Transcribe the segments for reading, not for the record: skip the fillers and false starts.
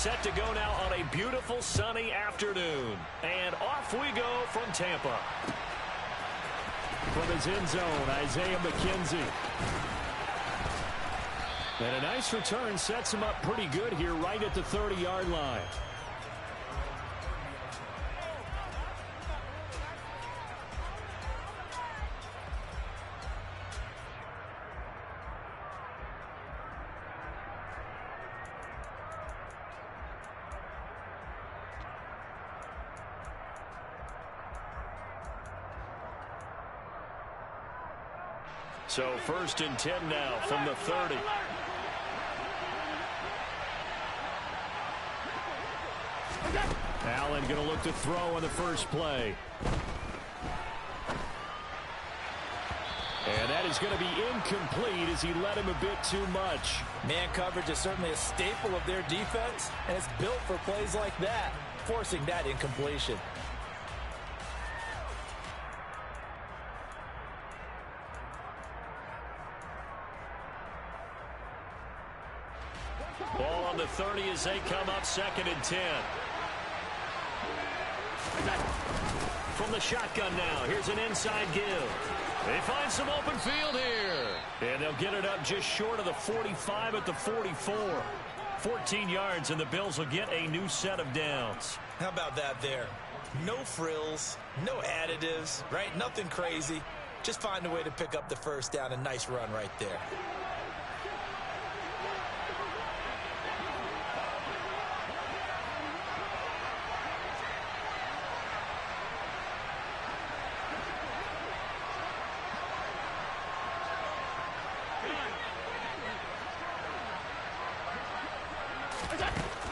set to go now on a beautiful sunny afternoon. And off we go from Tampa. From his end zone, Isaiah McKenzie. And a nice return sets him up pretty good here right at the 30-yard line. So 1st and 10 now from the 30. Allen going to look to throw on the first play. And that is going to be incomplete as he led him a bit too much. Man coverage is certainly a staple of their defense, and it's built for plays like that, forcing that incompletion. Ball on the 30 as they come up 2nd and 10. From the shotgun now, here's an inside give. They find some open field here. And they'll get it up just short of the 45 at the 44. 14 yards, and the Bills will get a new set of downs. How about that there? No frills, no additives, right? Nothing crazy. Just find a way to pick up the first down. A nice run right there.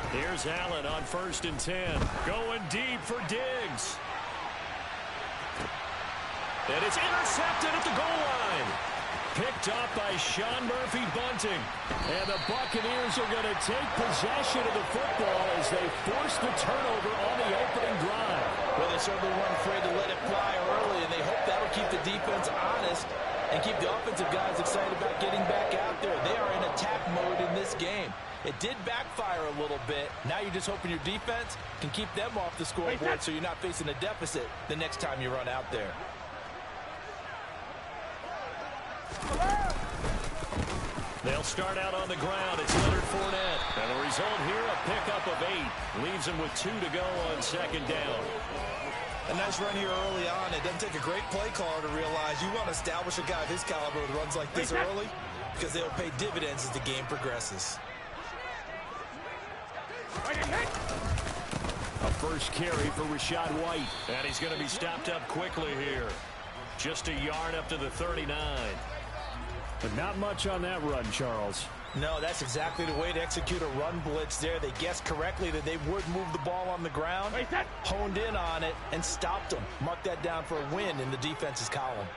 Here's Allen on 1st and 10. Going deep for Diggs. And it's intercepted at the goal line. Picked up by Sean Murphy-Bunting. And the Buccaneers are going to take possession of the football as they force the turnover on the opening drive. Well, they certainly weren't afraid to let it fly early, and they hope that'll keep the defense honest and keep the offensive guys excited about getting back out there. They are in attack mode in this game. It did backfire a little bit. Now you're just hoping your defense can keep them off the scoreboard so you're not facing a deficit the next time you run out there. They'll start out on the ground. It's Leonard Fournette. And the result here, a pickup of 8. Leaves him with 2 to go on 2nd down. A nice run here early on. It doesn't take a great play caller to realize you want to establish a guy of his caliber with runs like this early because they'll pay dividends as the game progresses. A first carry for Rachaad White. And he's going to be stopped up quickly here. Just a yard up to the 39. But not much on that run, Charles. No, that's exactly the way to execute a run blitz there. They guessed correctly that they would move the ball on the ground, honed in on it, and stopped them. Mark that down for a win in the defense's column.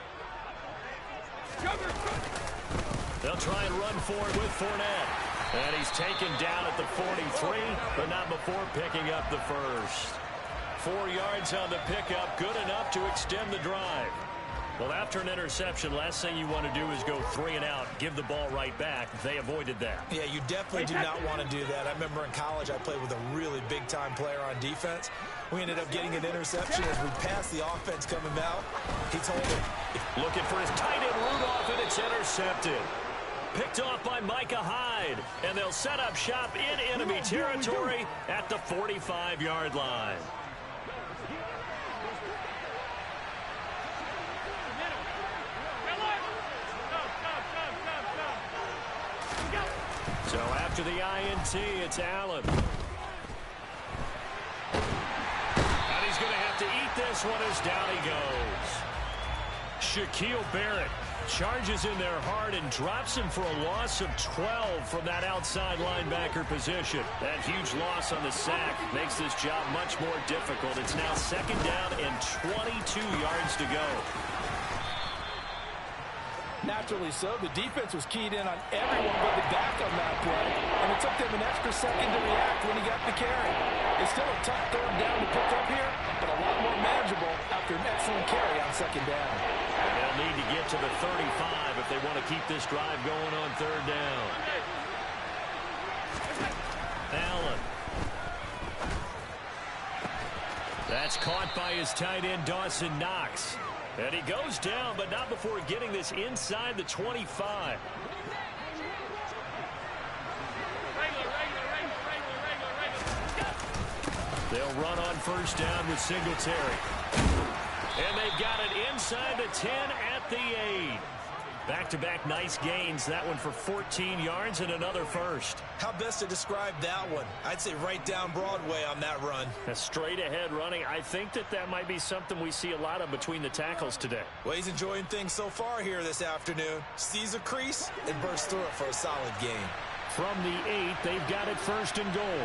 They'll try and run for it with Fournette. And he's taken down at the 43, but not before picking up the first. 4 yards on the pickup, good enough to extend the drive. Well, after an interception, last thing you want to do is go 3 and out, give the ball right back. They avoided that. Yeah, you definitely do not want to do that. I remember in college I played with a really big-time player on defense. We ended up getting an interception as we passed the offense coming out. He told him. Looking for his tight end Rudolph, and it's intercepted. Picked off by Micah Hyde, and they'll set up shop in enemy territory at the 45-yard line. So after the INT, it's Allen. And he's going to have to eat this one as down he goes. Shaquille Barrett charges in there hard and drops him for a loss of 12 from that outside linebacker position. That huge loss on the sack makes this job much more difficult. It's now 2nd down and 22 yards to go. Naturally so. The defense was keyed in on everyone but the back on that play, and it took them an extra second to react when he got the carry. It's still a tough 3rd down to pick up here, but a lot more manageable after an excellent carry on 2nd down. And they'll need to get to the 35 if they want to keep this drive going on 3rd down. Allen That's caught by his tight end, Dawson Knox. And he goes down, but not before getting this inside the 25. They'll run on first down with Singletary. And they've got it inside the 10 at the 8. Back-to-back nice gains. That one for 14 yards and another first. How best to describe that one? I'd say right down Broadway on that run. A straight-ahead running. I think that might be something we see a lot of between the tackles today. Well, he's enjoying things so far here this afternoon. Sees a crease and bursts through it for a solid gain. From the 8, they've got it first and goal.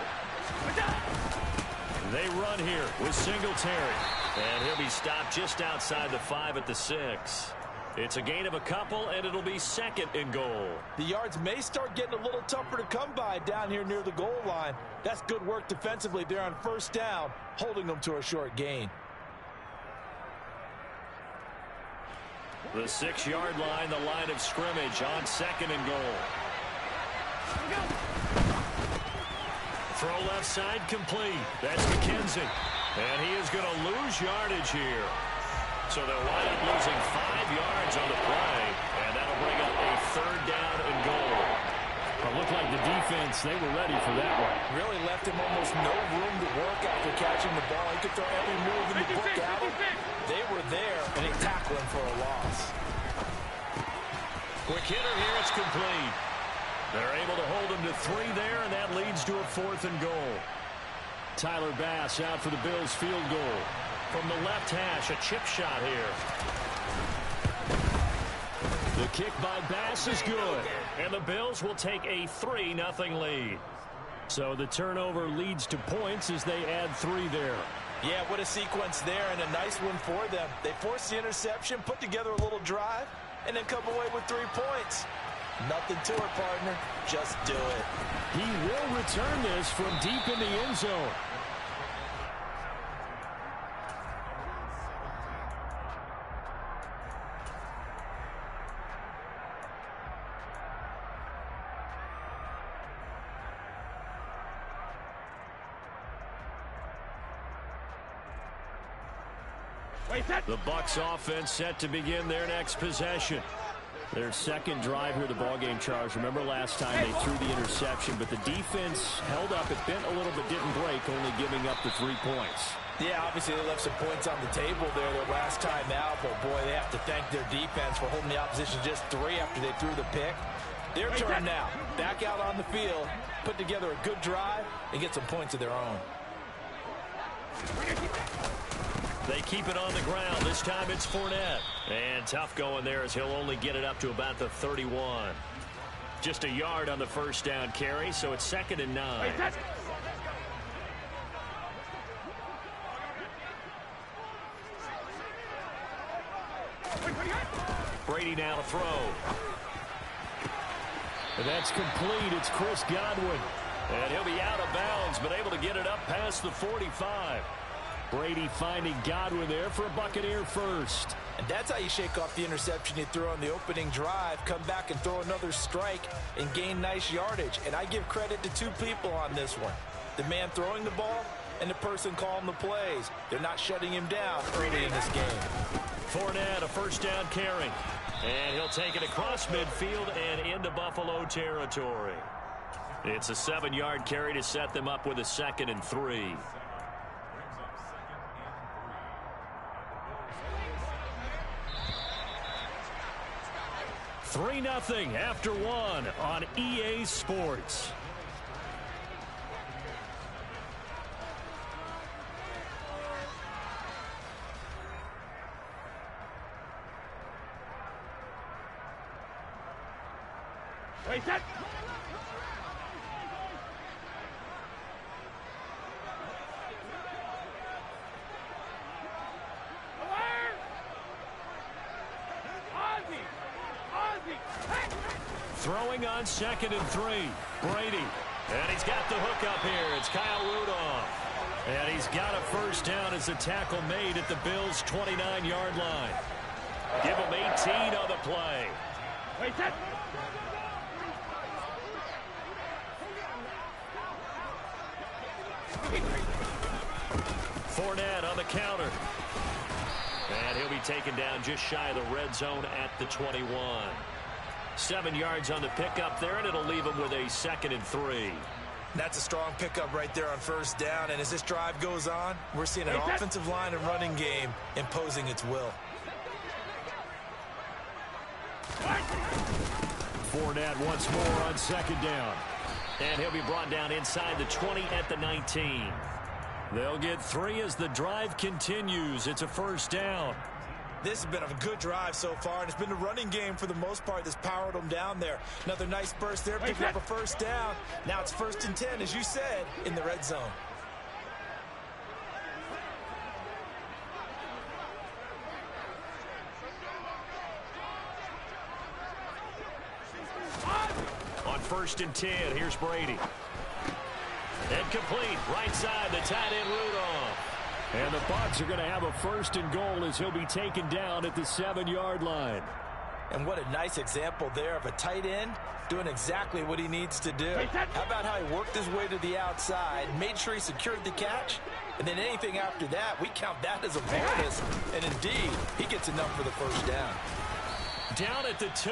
They run here with Singletary. And he'll be stopped just outside the 5 at the 6. It's a gain of a couple, and it'll be second and goal. The yards may start getting a little tougher to come by down here near the goal line. That's good work defensively there on first down, holding them to a short gain. The 6-yard line, the line of scrimmage on second and goal. Throw left side complete. That's McKenzie. And he is going to lose yardage here. So they'll wind up losing 5 yards on the play, and that'll bring up a third down and goal. It looked like the defense, they were ready for that one. Really left him almost no room to work after catching the ball. He could throw every move in the book at him. They were there, and they tackled him for a loss. Quick hitter here, it's complete. They're able to hold him to 3 there, and that leads to a 4th and goal. Tyler Bass out for the Bills field goal. From the left hash, a chip shot here. The kick by Bass is good. And the Bills will take a 3-0 lead. So the turnover leads to points as they add 3 there. Yeah, what a sequence there, and a nice one for them. They forced the interception, put together a little drive, and then come away with 3 points. Nothing to it, partner. Just do it. He will return this from deep in the end zone. The Bucs offense set to begin their next possession. Their second drive here, the ballgame, Charles. Remember last time they threw the interception, but the defense held up. It bent a little but didn't break, only giving up the 3 points. Yeah, obviously they left some points on the table there their last time out, but boy, they have to thank their defense for holding the opposition just 3 after they threw the pick. Their turn now. Back out on the field, put together a good drive, and get some points of their own. They keep it on the ground. This time it's Fournette. And tough going there as he'll only get it up to about the 31. Just a yard on the first down carry, so it's 2nd and 9. Brady now to throw. And that's complete. It's Chris Godwin. And he'll be out of bounds, but able to get it up past the 45. Brady finding Godwin there for a Buccaneer first. And that's how you shake off the interception you threw on the opening drive, come back and throw another strike and gain nice yardage. And I give credit to 2 people on this one. The man throwing the ball and the person calling the plays. They're not shutting him down early in this game. Fournette, a first down carry. And he'll take it across midfield and into Buffalo territory. It's a 7-yard carry to set them up with a 2nd and 3. Three 3-0 after 1 on EA Sports. Wait, set. Throwing on 2nd and 3. Brady. And he's got the hook up here. It's Kyle Rudolph. And he's got a first down as the tackle made at the Bills' 29-yard line. Give him 18 on the play. Wait, set. Fournette on the counter. And he'll be taken down just shy of the red zone at the 21. 7 yards on the pickup there, and it'll leave him with a 2nd and 3. That's a strong pickup right there on first down. And as this drive goes on, we're seeing an offensive line and running game imposing its will. Fournette once more on 2nd down. And he'll be brought down inside the 20 at the 19. They'll get 3 as the drive continues. It's a 1st down. This has been a good drive so far, and it's been the running game for the most part that's powered them down there. Another nice burst there, picking up a 1st down. Now it's 1st and 10, as you said, in the red zone. On 1st and 10, here's Brady. Incomplete, right side, the tight end Rudolph. And the Bucs are going to have a 1st and goal as he'll be taken down at the 7-yard line. And what a nice example there of a tight end doing exactly what he needs to do. How about how he worked his way to the outside, made sure he secured the catch, and then anything after that, we count that as a bonus. And indeed, he gets enough for the 1st down. Down at the 2.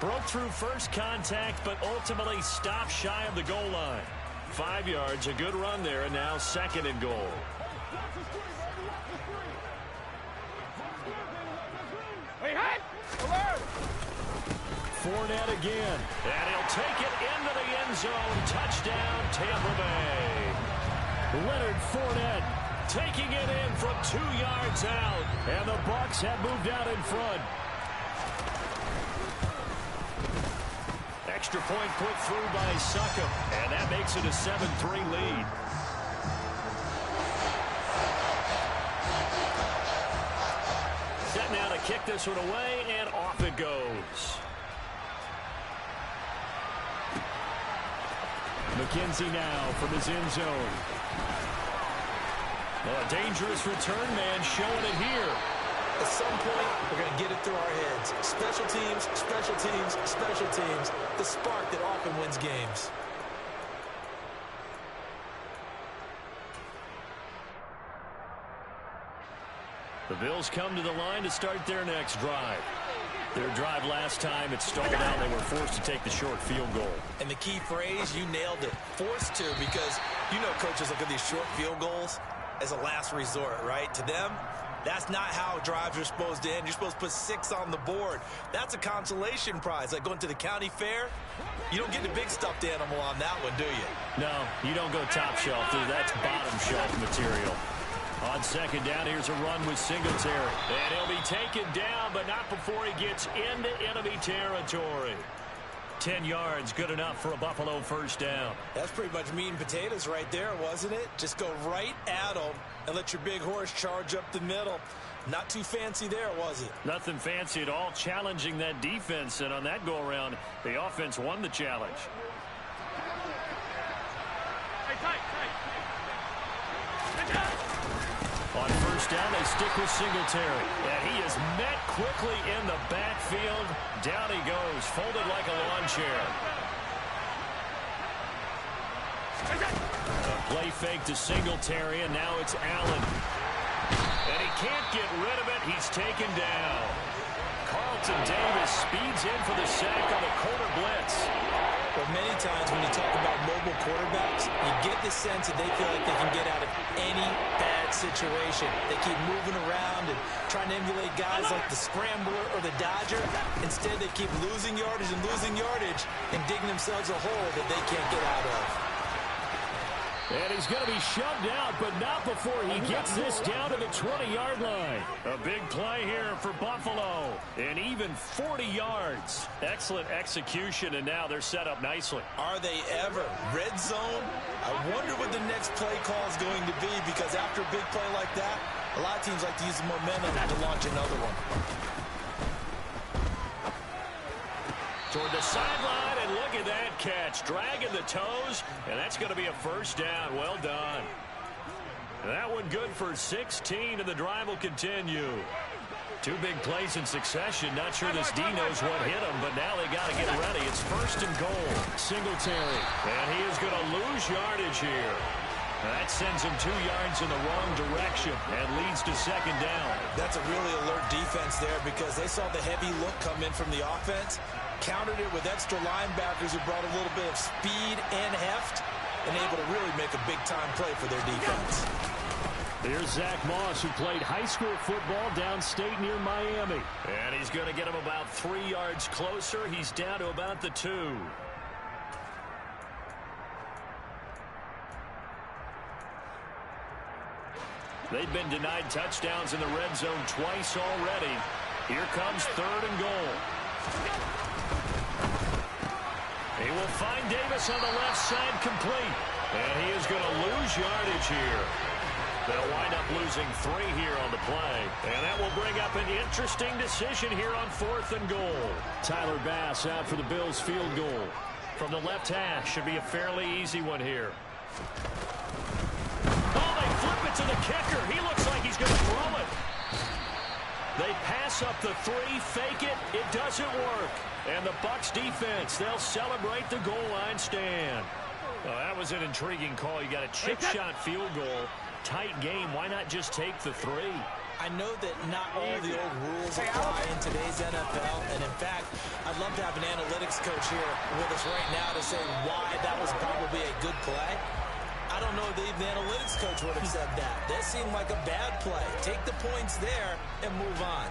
Broke through first contact, but ultimately stopped shy of the goal line. 5 yards, a good run there, and now 2nd and goal. Fournette again, and he'll take it into the end zone. Touchdown, Tampa Bay. Leonard Fournette taking it in from 2 yards out, and the Bucs have moved out in front. Extra point put through by Succop, and that makes it a 7-3 lead. Set now to kick this one away, and off it goes. McKenzie now from his end zone. Well, a dangerous return man showing it here. At some point, we're going to get it through our heads. Special teams, special teams, special teams. The spark that often wins games. The Bills come to the line to start their next drive. Their drive last time, it stalled out. They were forced to take the short field goal. And the key phrase, you nailed it. Forced to, because you know coaches look at these short field goals as a last resort, right? To them, that's not how drives are supposed to end. You're supposed to put 6 on the board. That's a consolation prize. Like going to the county fair, you don't get the big stuffed animal on that one, do you? No, you don't go top shelf, dude. That's bottom shelf material. On 2nd down, here's a run with Singletary. And he'll be taken down, but not before he gets into enemy territory. 10 yards, good enough for a Buffalo 1st down. That's pretty much meat and potatoes right there, wasn't it? Just go right at them and let your big horse charge up the middle. Not too fancy there, was it? Nothing fancy at all, challenging that defense. And on that go-around, the offense won the challenge. On 1st down, they stick with Singletary. And he is met quickly in the backfield. Down he goes, folded like a lawn chair. A play fake to Singletary, and now it's Allen. And he can't get rid of it. He's taken down. Carlton Davis speeds in for the sack on the corner blitz. Well, many times when you talk about mobile quarterbacks, you get the sense that they feel like they can get out of any bad situation. They keep moving around and trying to emulate guys like the Scrambler or the Dodger. Instead, they keep losing yardage and digging themselves a hole that they can't get out of. And he's going to be shoved out, but not before he gets this down to the 20-yard line. A big play here for Buffalo, and even 40 yards. Excellent execution, and now they're set up nicely. Are they ever? Red zone? I wonder what the next play call is going to be, because after a big play like that, a lot of teams like to use the momentum to launch another one. Toward the sideline, and look at that catch. Dragging the toes, and that's going to be a 1st down. Well done. That one good for 16, and the drive will continue. 2 big plays in succession. Not sure this D knows what hit him, but now they got to get ready. It's 1st and goal. Singletary, and he is going to lose yardage here. That sends him 2 yards in the wrong direction and leads to second down. That's a really alert defense there because they saw the heavy look come in from the offense, countered it with extra linebackers who brought a little bit of speed and heft, and able to really make a big-time play for their defense. Here's Zach Moss, who played high school football downstate near Miami. And he's going to get him about 3 yards closer. He's down to about the 2. They've been denied touchdowns in the red zone twice already. Here comes 3rd and goal. He will find Davis on the left side complete. And he is going to lose yardage here. They'll wind up losing 3 here on the play. And that will bring up an interesting decision here on 4th and goal. Tyler Bass out for the Bills field goal. From the left hash, should be a fairly easy one here. Flip it to the kicker. He looks like he's going to throw it. They pass up the 3, fake it. It doesn't work. And the Bucs defense, they'll celebrate the goal line stand. Well, that was an intriguing call. You got a chip shot field goal. Tight game. Why not just take the 3? I know that not all the old rules apply in today's NFL, and in fact, I'd love to have an analytics coach here with us right now to say why that was probably a good play. I don't know if the analytics coach would have said that. That seemed like a bad play. Take the points there and move on.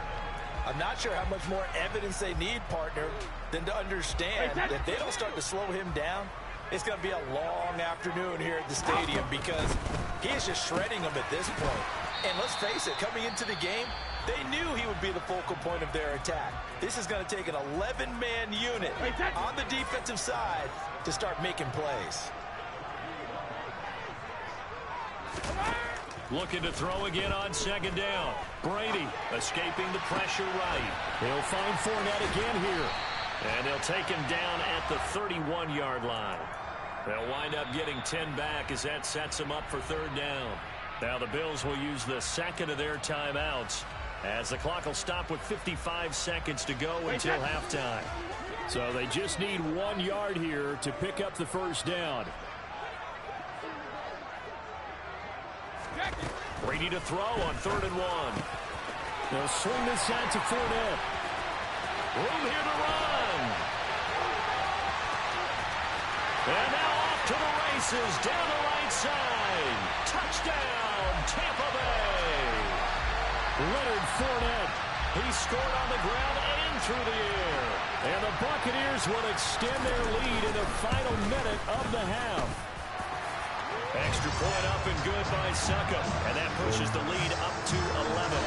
I'm not sure how much more evidence they need, partner, than to understand that if they don't start to slow him down, it's going to be a long afternoon here at the stadium because he is just shredding them at this point. And let's face it, coming into the game, they knew he would be the focal point of their attack. This is going to take an 11-man unit on the defensive side to start making plays. Looking to throw again on 2nd down. Brady escaping the pressure right. He'll find Fournette again here. And they'll take him down at the 31-yard line. They'll wind up getting 10 back as that sets them up for 3rd down. Now the Bills will use the 2nd of their timeouts as the clock will stop with 55 seconds to go until halftime. So they just need 1 yard here to pick up the 1st down. Brady to throw on 3rd and 1. They'll swing this out to Fournette. Room here to run. And now off to the races down the right side. Touchdown, Tampa Bay. Leonard Fournette. He scored on the ground and through the air. And the Buccaneers will extend their lead in the final minute of the half. Extra point up and good by Suckup. And that pushes the lead up to 11.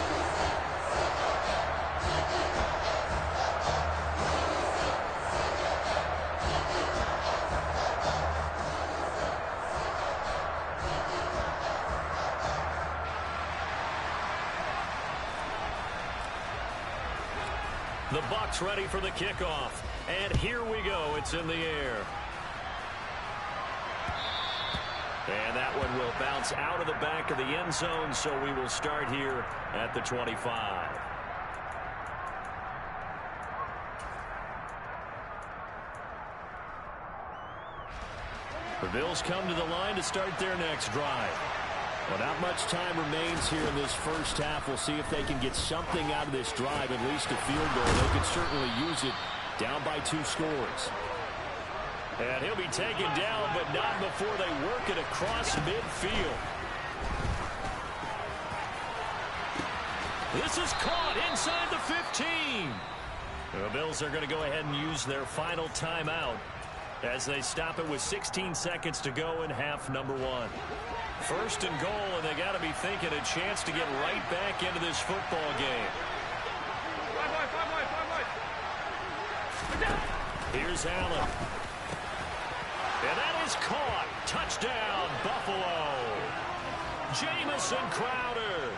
The Bucs ready for the kickoff. And here we go. It's in the air. And that one will bounce out of the back of the end zone, so we will start here at the 25. The Bills come to the line to start their next drive. Well, not much time remains here in this first half. We'll see if they can get something out of this drive, at least a field goal. They could certainly use it down by 2 scores. And he'll be taken down, but not before they work it across midfield. This is caught inside the 15. The Bills are going to go ahead and use their final timeout as they stop it with 16 seconds to go in half number 1. 1st and goal, and they got to be thinking a chance to get right back into this football game. Here's Allen. And that is caught. Touchdown, Buffalo. Jamison Crowder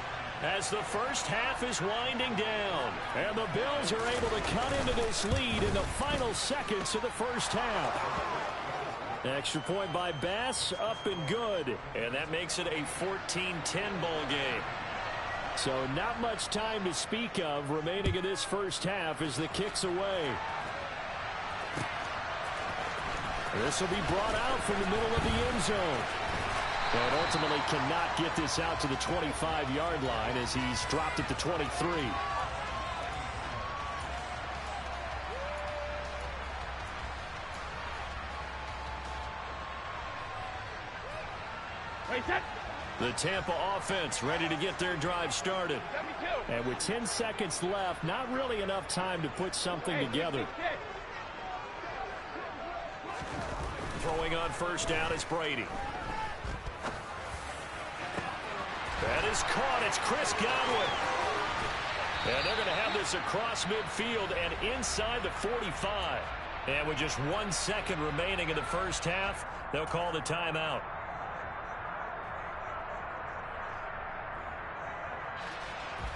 as the first half is winding down. And the Bills are able to cut into this lead in the final seconds of the first half. Extra point by Bass, up and good. And that makes it a 14-10 ball game. So not much time to speak of remaining in this first half as the kick's away. This will be brought out from the middle of the end zone. And ultimately cannot get this out to the 25-yard line as he's dropped at the 23. The Tampa offense ready to get their drive started. And with 10 seconds left, not really enough time to put something together. Throwing on first down is Brady. That is caught. It's Chris Godwin. And they're going to have this across midfield and inside the 45. And with just 1 second remaining in the first half, they'll call the timeout.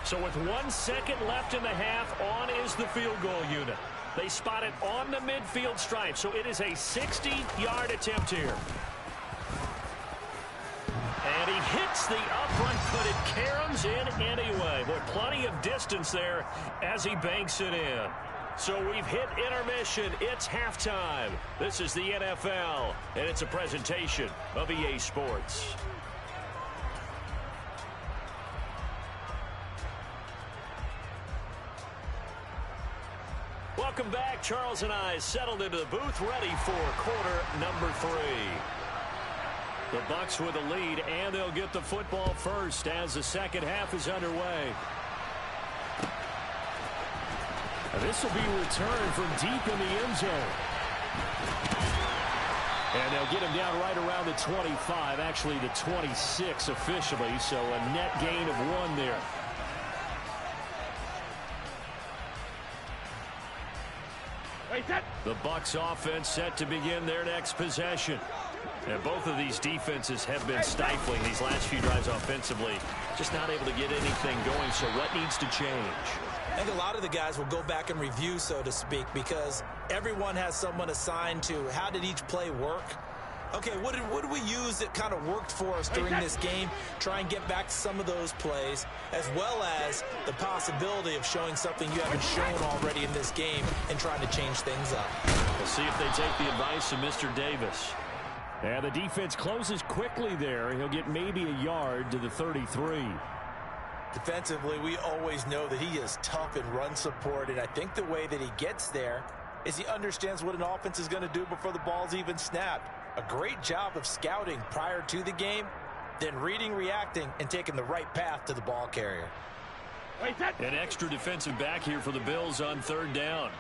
So with 1 second left in the half, on is the field goal unit. They spot it on the midfield stripe, so it is a 60-yard attempt here. And he hits the upright, but it caroms in anyway. Boy, plenty of distance there as he banks it in. So we've hit intermission. It's halftime. This is the NFL, and it's a presentation of EA Sports. Welcome back. Charles and I settled into the booth, ready for quarter number 3. The Bucs with a lead, and they'll get the football first as the second half is underway. And this will be returned from deep in the end zone. And they'll get him down right around the 25, actually the 26 officially, so a net gain of 1 there. The Bucs offense set to begin their next possession. And both of these defenses have been stifling these last few drives offensively. Just not able to get anything going, so what needs to change? I think a lot of the guys will go back and review, so to speak, because everyone has someone assigned to how did each play work. Okay, what did we use that kind of worked for us during this game? Try and get back to some of those plays, as well as the possibility of showing something you haven't shown already in this game and trying to change things up. We'll see if they take the advice of Mr. Davis. And the defense closes quickly there. He'll get maybe a yard to the 33. Defensively, we always know that he is tough in run support, and I think the way that he gets there is he understands what an offense is going to do before the ball's even snapped. A great job of scouting prior to the game, then reading, reacting, and taking the right path to the ball carrier. An extra defensive back here for the Bills on third down.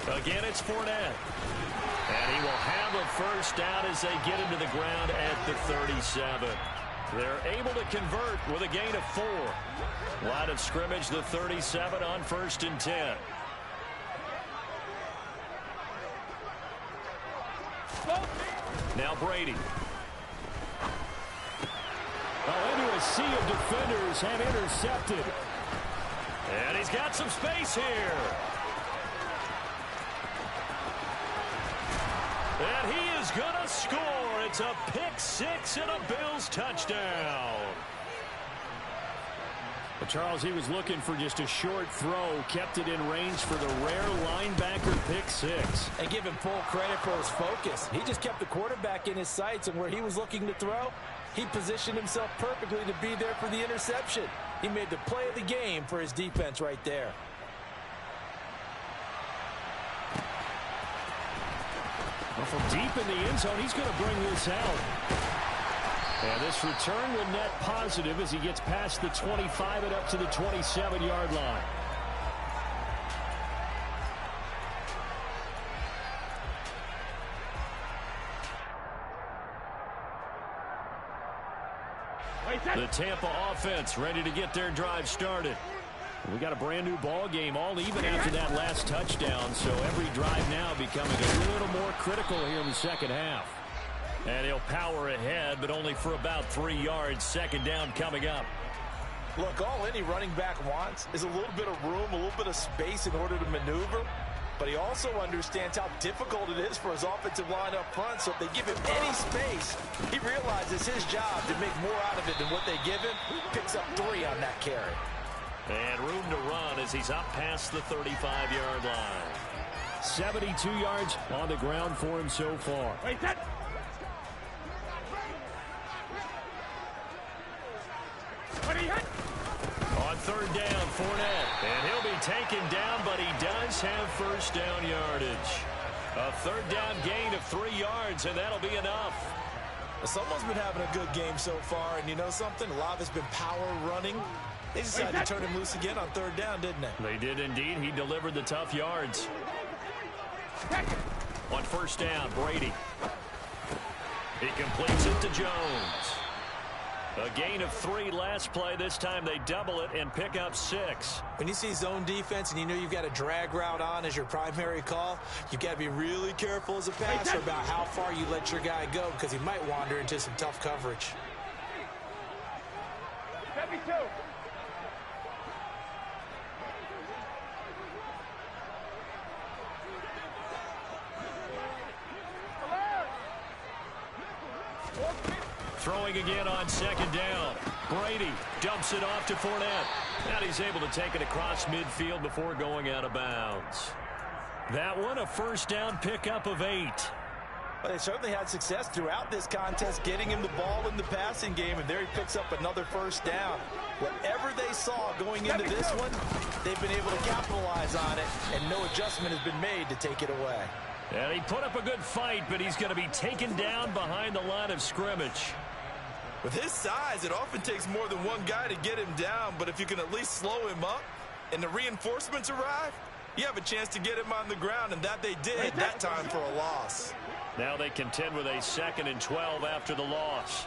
Again, it's Fournette. And he will have a first down as they get him to the ground at the 37. They're able to convert with a gain of 4. Line of scrimmage, the 37 on 1st and 10. Now Brady. Into a sea of defenders have intercepted. And he's got some space here. And he is going to score. It's a pick 6 and a Bills touchdown. Well, Charles, he was looking for just a short throw, kept it in range for the rare linebacker pick 6. And give him full credit for his focus. He just kept the quarterback in his sights, and where he was looking to throw, he positioned himself perfectly to be there for the interception. He made the play of the game for his defense right there. Well, from deep in the end zone, he's going to bring this out. And this return will net positive as he gets past the 25 and up to the 27-yard line. The Tampa offense ready to get their drive started. We got a brand new ball game, all even after that last touchdown, so every drive now becoming a little more critical here in the second half. And he'll power ahead, but only for about 3 yards. Second down coming up. Look, all any running back wants is a little bit of room, a little bit of space in order to maneuver. But he also understands how difficult it is for his offensive line up front. So if they give him any space, he realizes his job to make more out of it than what they give him. Picks up 3 on that carry. And room to run as he's up past the 35-yard line. 72 yards on the ground for him so far. Wait, set. On third down, Fournette. And he'll be taken down, but he does have first down yardage. A third down gain of 3 yards, and that'll be enough. Someone's been having a good game so far, and you know something? A lot of it's been power running. They decided to turn him loose again on third down, didn't they? They did indeed. He delivered the tough yards. On first down, Brady. He completes it to Jones. A gain of 3 last play. This time they double it and pick up 6. When you see zone defense and you know you've got a drag route on as your primary call, you've got to be really careful as a passer about how far you let your guy go because he might wander into some tough coverage. 72. Throwing again on second down. Brady dumps it off to Fournette. And he's able to take it across midfield before going out of bounds. That one, a first down pickup of 8. Well, they certainly had success throughout this contest, getting him the ball in the passing game, and there he picks up another first down. Whatever they saw going into this one, they've been able to capitalize on it, and no adjustment has been made to take it away. And he put up a good fight, but he's going to be taken down behind the line of scrimmage. With his size, it often takes more than one guy to get him down, but if you can at least slow him up and the reinforcements arrive, you have a chance to get him on the ground, and that they did that time for a loss. Now they contend with a 2nd and 12 after the loss.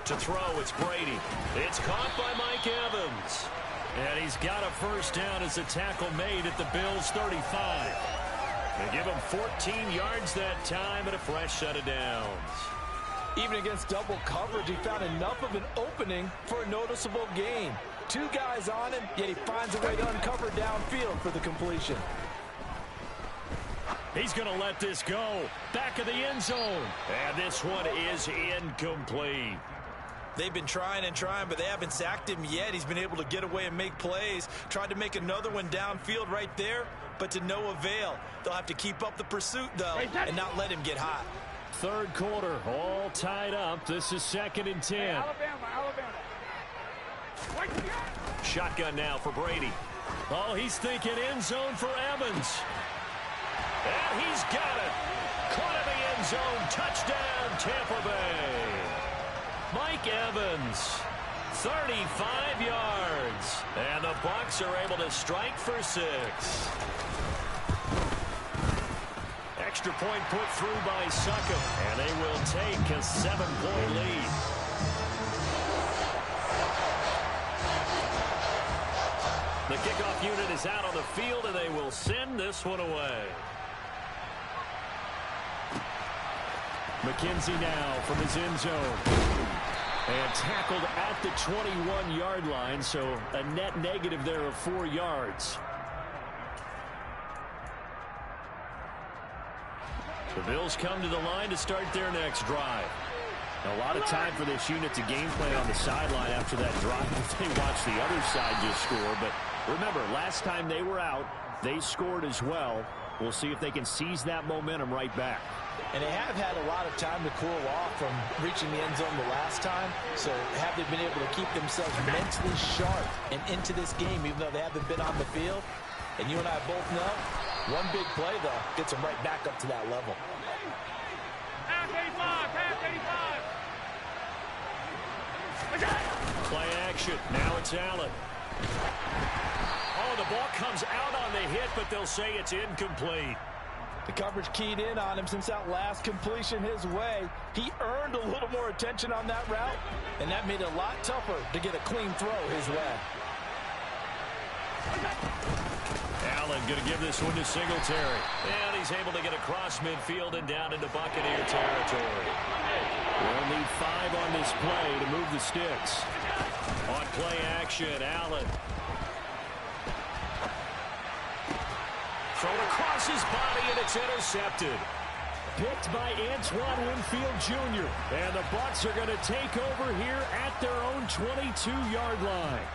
To throw, it's Brady. It's caught by Mike Evans. And he's got a first down as a tackle made at the Bills' 35. They give him 14 yards that time and a fresh set of downs. Even against double coverage, he found enough of an opening for a noticeable gain. 2 guys on him, yet he finds a way to uncover downfield for the completion. He's going to let this go. Back of the end zone. And this one is incomplete. They've been trying and trying, but they haven't sacked him yet. He's been able to get away and make plays. Tried to make another one downfield right there, but to no avail. They'll have to keep up the pursuit, though, and not let him get hot. Third quarter, all tied up. This is 2nd and 10. Alabama. Shotgun now for Brady. Oh, he's thinking end zone for Evans. And he's got it. Caught in the end zone. Touchdown, Tampa Bay. Mike Evans, 35 yards. And the Bucs are able to strike for 6. Extra point put through by Succop, and they will take a 7-point lead. The kickoff unit is out on the field, and they will send this one away. McKenzie now from his end zone. And tackled at the 21-yard line, so a net negative there of 4 yards. The Bills come to the line to start their next drive. A lot of time for this unit to game plan on the sideline after that drive. They watch the other side just score. But remember, last time they were out, they scored as well. We'll see if they can seize that momentum right back. And they have had a lot of time to cool off from reaching the end zone the last time. So have they been able to keep themselves mentally sharp and into this game, even though they haven't been on the field? And you and I both know, one big play, though, gets them right back up to that level. Half 85. Play action. Now it's Allen. Oh, the ball comes out on the hit, but they'll say it's incomplete. The coverage keyed in on him since that last completion his way. He earned a little more attention on that route, and that made it a lot tougher to get a clean throw his way. Allen going to give this one to Singletary. And he's able to get across midfield and down into Buccaneer territory. We'll need 5 on this play to move the sticks. On play action, Allen. Thrown across his body, and it's intercepted. Picked by Antoine Winfield Jr. And the Bucs are going to take over here at their own 22-yard line.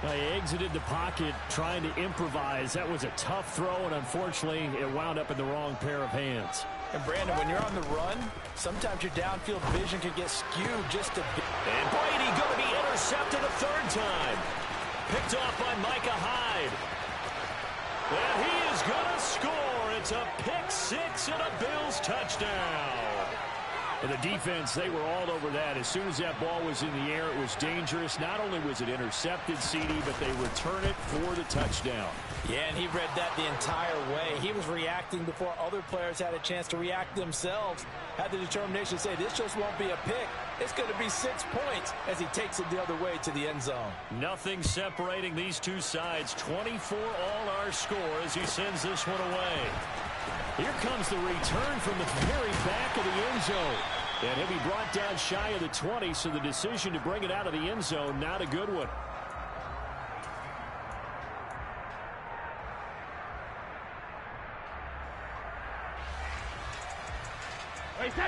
He exited the pocket trying to improvise. That was a tough throw, and unfortunately, it wound up in the wrong pair of hands. And Brandon, when you're on the run, sometimes your downfield vision can get skewed just a bit. And Brady going to be intercepted a third time. Picked off by Micah Hyde. And he is going to score. It's a pick six and a Bills touchdown. And the defense, they were all over that. As soon as that ball was in the air, it was dangerous. Not only was it intercepted, CD, but they return it for the touchdown. Yeah, and he read that the entire way. He was reacting before other players had a chance to react themselves. Had the determination to say, this just won't be a pick. It's going to be 6 points as he takes it the other way to the end zone. Nothing separating these two sides. 24 all our score as he sends this one away. Here comes the return from the very back of the end zone. And he'll be brought down shy of the 20, so the decision to bring it out of the end zone, not a good one.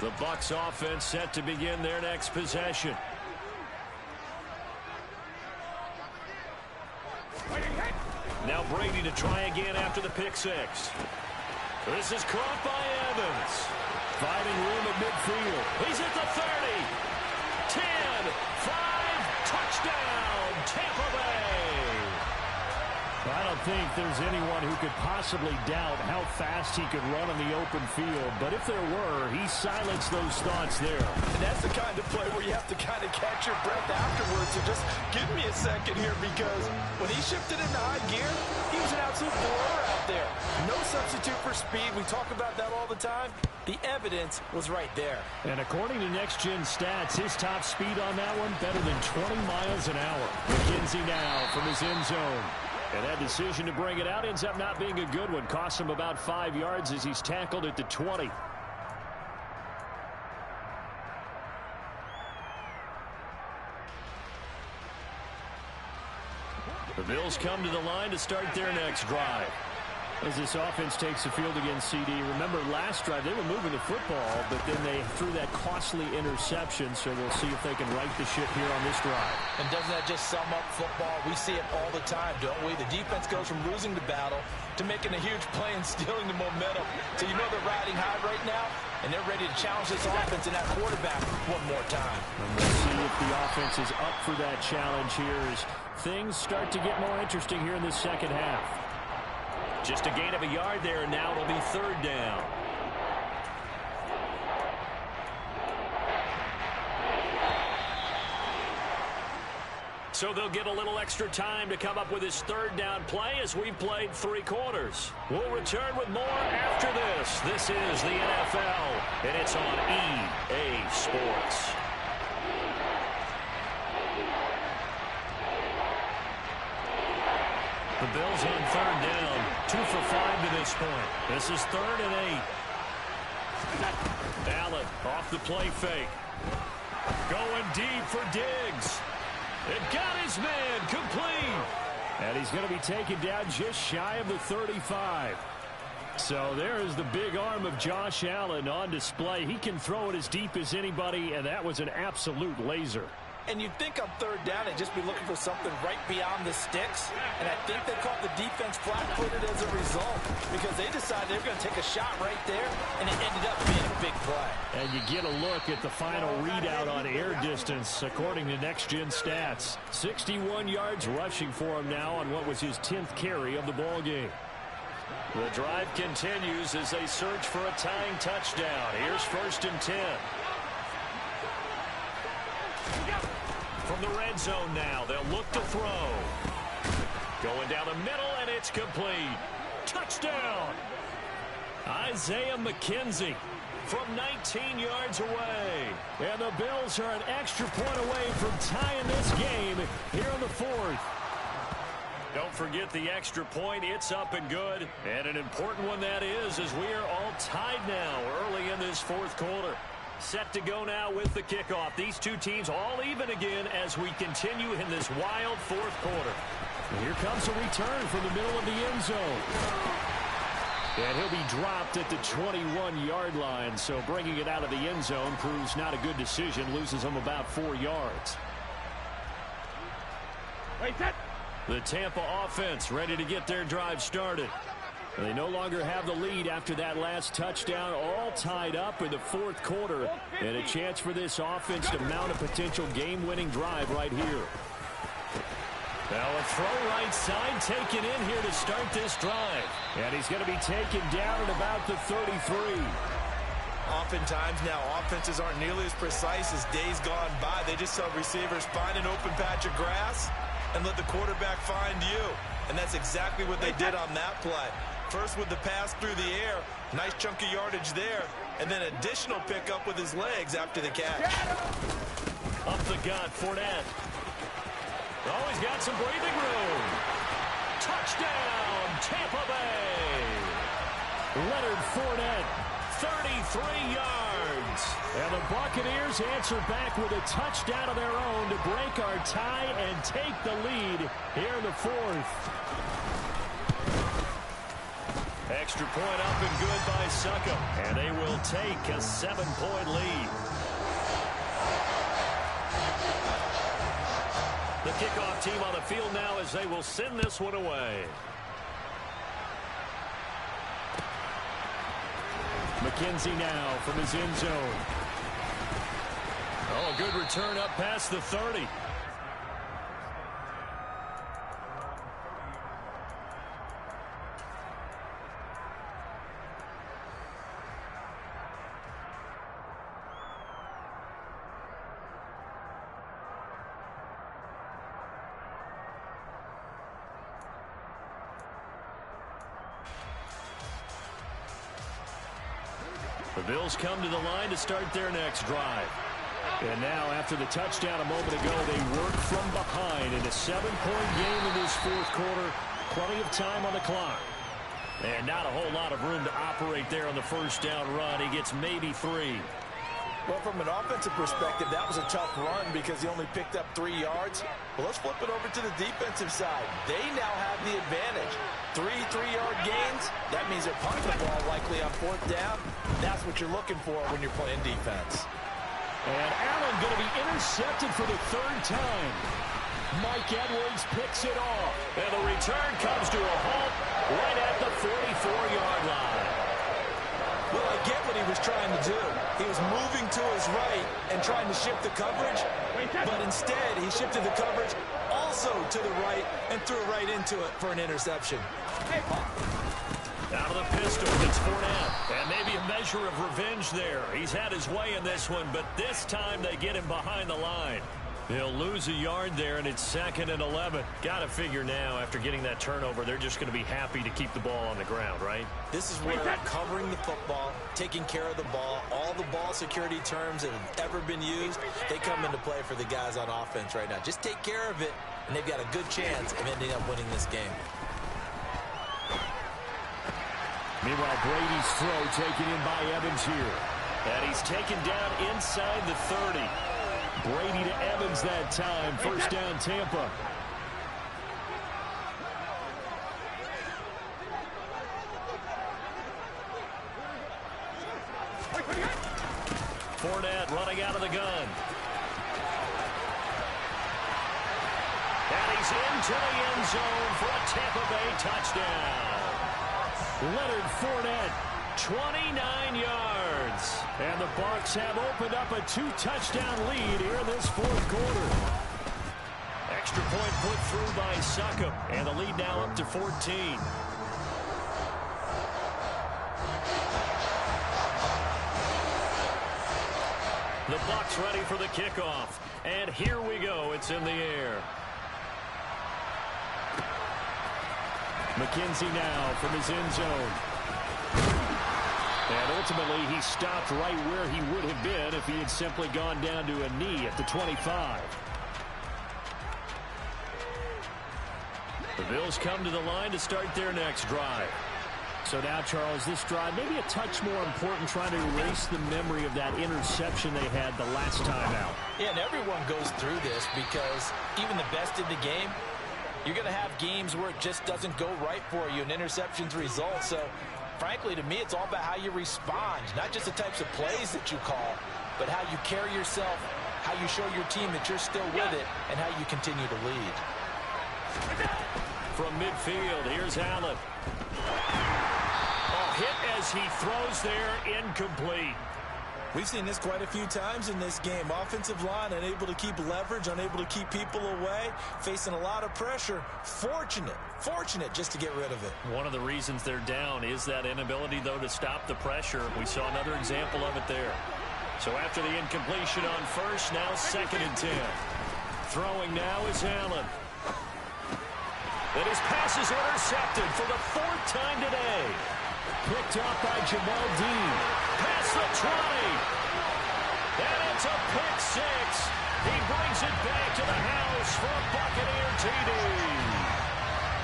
The Bucs offense set to begin their next possession. Now Brady to try again after the pick six. This is caught by Evans. Finding room at midfield. He's at the 30. 10, 5, touchdown, Tampa Bay. I don't think there's anyone who could possibly doubt how fast he could run on the open field. But if there were, he silenced those thoughts there. And that's the kind of play where you have to kind of catch your breath afterwards. So just give me a second here, because when he shifted into high gear, he was an absolute blower out there. No substitute for speed. We talk about that all the time. The evidence was right there. And according to Next Gen Stats, his top speed on that one, better than 20 miles an hour. McKenzie now from his end zone. And that decision to bring it out ends up not being a good one. Costs him about 5 yards as he's tackled at the 20. The Bills come to the line to start their next drive. As this offense takes the field against CD, remember last drive they were moving the football, but then they threw that costly interception, so we'll see if they can right the ship here on this drive. And doesn't that just sum up football? We see it all the time, don't we? The defense goes from losing the battle to making a huge play and stealing the momentum. So you know they're riding high right now, and they're ready to challenge this offense and that quarterback one more time. And we'll see if the offense is up for that challenge here as things start to get more interesting here in the second half. Just a gain of a yard there, and now it'll be third down. So they'll get a little extra time to come up with his third down play as we've played 3 quarters. We'll return with more after this. This is the NFL, and it's on EA Sports. The Bills on third down, 2 for 5 to this point. This is 3rd and 8. Allen off the play fake. Going deep for Diggs. It got his man complete. And he's going to be taken down just shy of the 35. So there is the big arm of Josh Allen on display. He can throw it as deep as anybody, and that was an absolute laser. And you'd think on third down they'd just be looking for something right beyond the sticks. And I think they caught the defense flat-footed as a result, because they decided they were going to take a shot right there, and it ended up being a big play. And you get a look at the final readout on air distance, according to Next Gen Stats. 61 yards rushing for him now on what was his 10th carry of the ball game. The drive continues as they search for a tying touchdown. Here's 1st and 10. From the red zone now, they'll look to throw. Going down the middle, and it's complete. Touchdown! Isaiah McKenzie from 19 yards away. And the Bills are an extra point away from tying this game here in the 4th. Don't forget the extra point. It's up and good. And an important one that is, as we are all tied now early in this 4th quarter. Set to go now with the kickoff. These two teams all even again as we continue in this wild 4th quarter. And here comes a return from the middle of the end zone. And he'll be dropped at the 21-yard line. So bringing it out of the end zone proves not a good decision. Loses him about 4 yards. Wait, set. The Tampa offense ready to get their drive started. They no longer have the lead after that last touchdown, all tied up in the fourth quarter, and a chance for this offense to mount a potential game-winning drive right here. Now a throw right side taken in here to start this drive. And he's going to be taken down at about the 33. Oftentimes now, offenses aren't nearly as precise as days gone by. They just tell receivers, find an open patch of grass and let the quarterback find you. And that's exactly what they did on that play. First with the pass through the air, nice chunk of yardage there, and then additional pickup with his legs after the catch. Up the gut, Fournette. Oh, he's got some breathing room. Touchdown, Tampa Bay. Leonard Fournette, 33 yards. And the Buccaneers answer back with a touchdown of their own to break our tie and take the lead here in the fourth. Extra point up and good by Succop. And they will take a 7-point lead. The kickoff team on the field now as they will send this one away. McKenzie now from his end zone. Oh, good return up past the 30. The Bills come to the line to start their next drive. And now, after the touchdown a moment ago, they work from behind in a 7-point game in this fourth quarter. Plenty of time on the clock. And not a whole lot of room to operate there on the first down run. He gets maybe 3. Well, from an offensive perspective, that was a tough run because he only picked up 3 yards. Well, let's flip it over to the defensive side. They now have the advantage. 3 3-yard gains. That means they're punting the ball likely on fourth down. That's what you're looking for when you're playing defense. And Allen going to be intercepted for the 3rd time. Mike Edwards picks it off. And the return comes to a halt right at the 44-yard line. Well, I get what he was trying to do. He was moving to his right and trying to shift the coverage, but instead he shifted the coverage also to the right and threw it right into it for an interception. Out of the pistol, it's Fournette. And maybe a measure of revenge there. He's had his way in this one, but this time they get him behind the line. He'll lose a yard there, and it's 2nd and 11. Got to figure now, after getting that turnover, they're just going to be happy to keep the ball on the ground, right? This is where covering the football, taking care of the ball, all the ball security terms that have ever been used, they come into play for the guys on offense right now. Just take care of it, and they've got a good chance of ending up winning this game. Meanwhile, Brady's throw taken in by Evans here. And he's taken down inside the 30. Brady to Evans that time. First down, Tampa. Fournette running out of the gun. And he's into the end zone for a Tampa Bay touchdown. Leonard Fournette, 29 yards. And the Bucs have opened up a 2-touchdown lead here in this fourth quarter. Extra point put through by Succop. And the lead now up to 14. The Bucs ready for the kickoff. And here we go. It's in the air. McKenzie now from his end zone. And ultimately, he stopped right where he would have been if he had simply gone down to a knee at the 25. The Bills come to the line to start their next drive. So now, Charles, this drive maybe a touch more important, trying to erase the memory of that interception they had the last time out. Yeah, and everyone goes through this because even the best in the game, you're going to have games where it just doesn't go right for you, and interceptions result. So, frankly, to me, it's all about how you respond, not just the types of plays that you call, but how you carry yourself, how you show your team that you're still with it, and how you continue to lead. From midfield, here's Allen. Oh, hit as he throws there, incomplete. We've seen this quite a few times in this game. Offensive line unable to keep leverage, unable to keep people away, facing a lot of pressure. Fortunate just to get rid of it. One of the reasons they're down is that inability, though, to stop the pressure. We saw another example of it there. So after the incompletion on first, now 2nd and 10. Throwing now is Allen. And his pass is intercepted for the 4th time today. Picked up by Jamal Dean. Past the 20. And it's a pick 6. He brings it back to the house for a Buccaneer TD.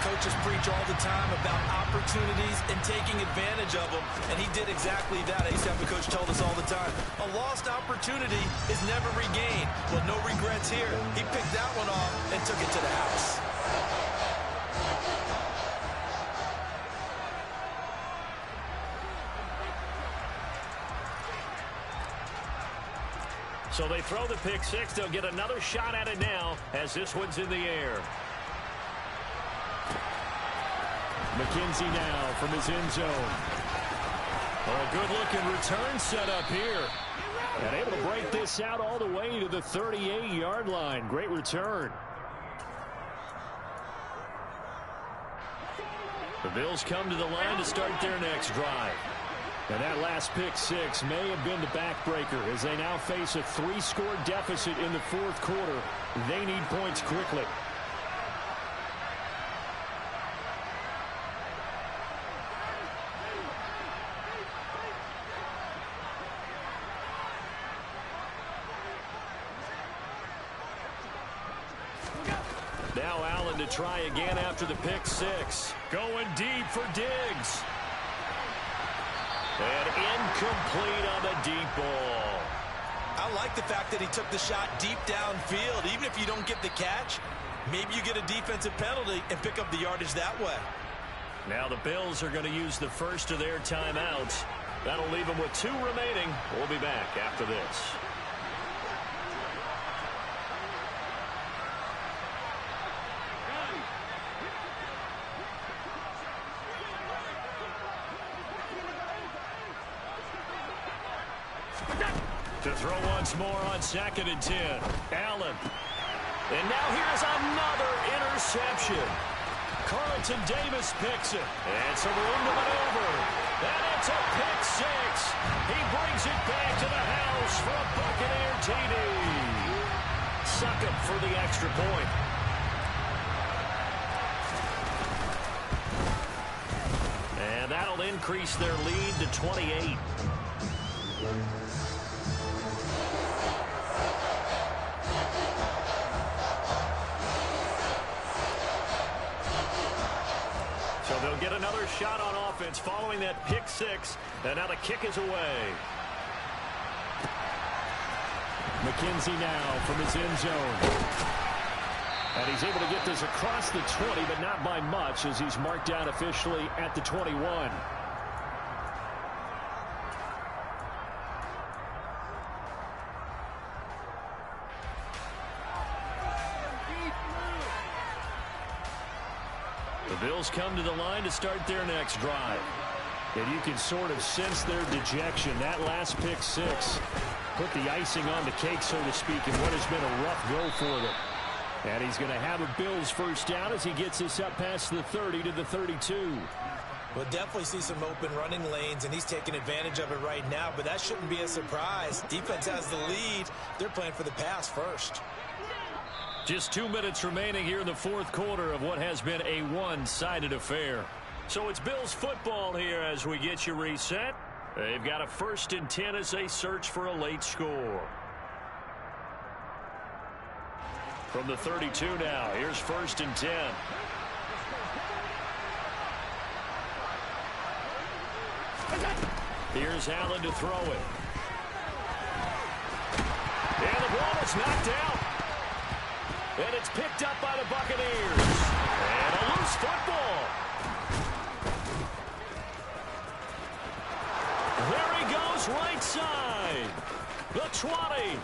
Coaches preach all the time about opportunities and taking advantage of them, and he did exactly that. I used to have a coach told us all the time, a lost opportunity is never regained. Well, no regrets here. He picked that one off and took it to the house. So they throw the pick 6. They'll get another shot at it now as this one's in the air. McKenzie now from his end zone. Oh, a good-looking return set up here. And able to break this out all the way to the 38-yard line. Great return. The Bills come to the line to start their next drive. And that last pick 6 may have been the backbreaker as they now face a 3-score deficit in the 4th quarter. They need points quickly. Now Allen to try again after the pick 6. Going deep for Diggs. And incomplete on the deep ball. I like the fact that he took the shot deep downfield. Even if you don't get the catch, maybe you get a defensive penalty and pick up the yardage that way. Now the Bills are going to use the first of their timeouts. That'll leave them with 2 remaining. We'll be back after this. To throw once more on 2nd and 10. Allen. And now here's another interception. Carlton Davis picks it. And some room to maneuver. And it's a pick 6. He brings it back to the house for a Buccaneer TD. Suck up for the extra point. And that'll increase their lead to 28. So they'll get another shot on offense following that pick 6. And now the kick is away. McKenzie now from his end zone. And he's able to get this across the 20, but not by much as he's marked down officially at the 21. The Bills come to the line to start their next drive. And you can sort of sense their dejection. That last pick 6 put the icing on the cake, so to speak, in what has been a rough go for them. And he's going to have a Bills first down as he gets this up past the 30 to the 32. We'll definitely see some open running lanes, and he's taking advantage of it right now, but that shouldn't be a surprise. Defense has the lead. They're playing for the pass first. Just 2 minutes remaining here in the 4th quarter of what has been a one-sided affair. So it's Bills football here as we get you reset. They've got a 1st and 10 as they search for a late score. From the 32 now, here's 1st and 10. Here's Allen to throw it. And the ball is knocked out. And it's picked up by the Buccaneers. And a loose football. There he goes right side. The 20.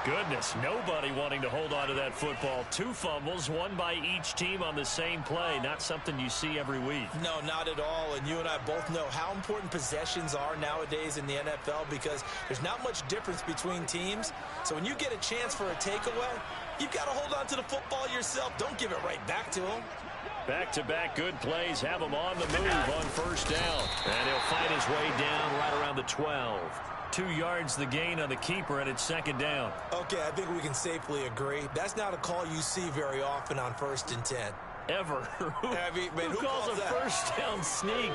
goodness, nobody wanting to hold on to that football. 2 fumbles, one by each team on the same play. Not something you see every week. No, not at all. And you and I both know how important possessions are nowadays in the NFL because there's not much difference between teams. So when you get a chance for a takeaway, you've got to hold on to the football yourself. Don't give it right back to them. Back-to-back good plays have him on the move on first down. And he'll fight his way down right around the 12. 2 yards the gain on the keeper, and it's second down. Okay, I think we can safely agree. That's not a call you see very often on 1st and 10. Ever. Who calls a first down sneak?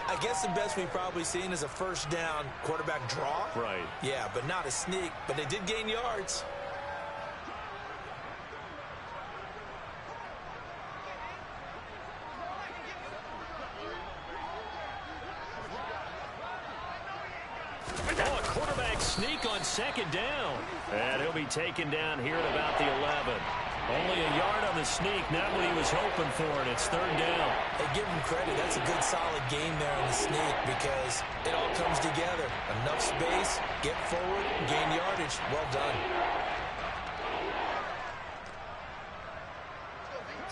I guess the best we've probably seen is a first down quarterback draw. Right. Yeah, but not a sneak. But they did gain yards. Oh, a quarterback sneak on second down. And he'll be taken down here at about the 11. Only a yard on the sneak, not what he was hoping for, and it's third down. Hey, give him credit. That's a good, solid game there on the sneak because it all comes together. Enough space, get forward, gain yardage. Well done.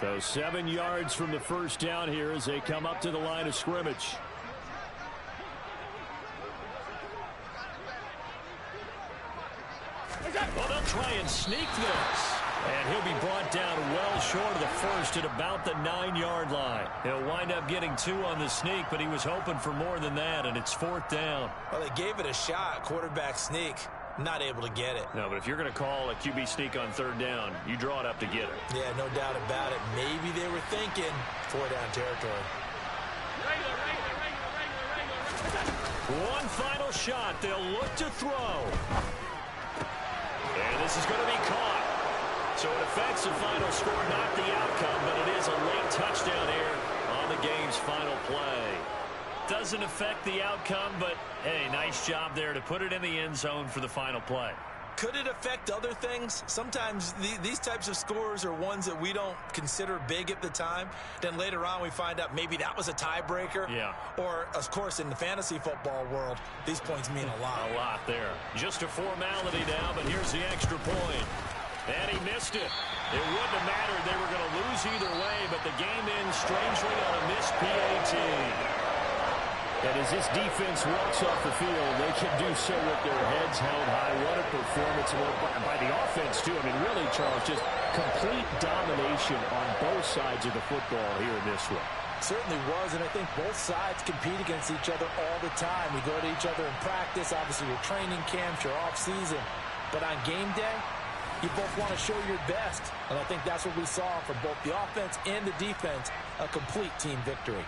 So 7 yards from the first down here as they come up to the line of scrimmage. Well, they'll try and sneak this. And he'll be brought down well short of the first at about the 9-yard line. He'll wind up getting 2 on the sneak, but he was hoping for more than that, and it's fourth down. Well, they gave it a shot, quarterback sneak. Not able to get it. No, but if you're going to call a QB sneak on third down, you draw it up to get it. Yeah, no doubt about it. Maybe they were thinking 4-down territory. One final shot. They'll look to throw. And this is going to be caught. So it affects the final score, not the outcome, but it is a late touchdown here on the game's final play. Doesn't affect the outcome, but, hey, nice job there to put it in the end zone for the final play. Could it affect other things? Sometimes these types of scores are ones that we don't consider big at the time. Then later on we find out maybe that was a tiebreaker. Yeah. Or, of course, in the fantasy football world, these points mean a lot. A lot there. Just a formality now, but here's the extra point. And he missed it. It wouldn't have mattered. They were going to lose either way, but the game ends strangely on a missed PAT. And as this defense walks off the field, they can do so with their heads held high. What a performance by the offense, too. I mean, really, Charles, just complete domination on both sides of the football here in this one. Certainly was, and I think both sides compete against each other all the time. We go to each other in practice. Obviously, your training camps, your off-season. But on game day, you both want to show your best. And I think that's what we saw from both the offense and the defense, a complete team victory.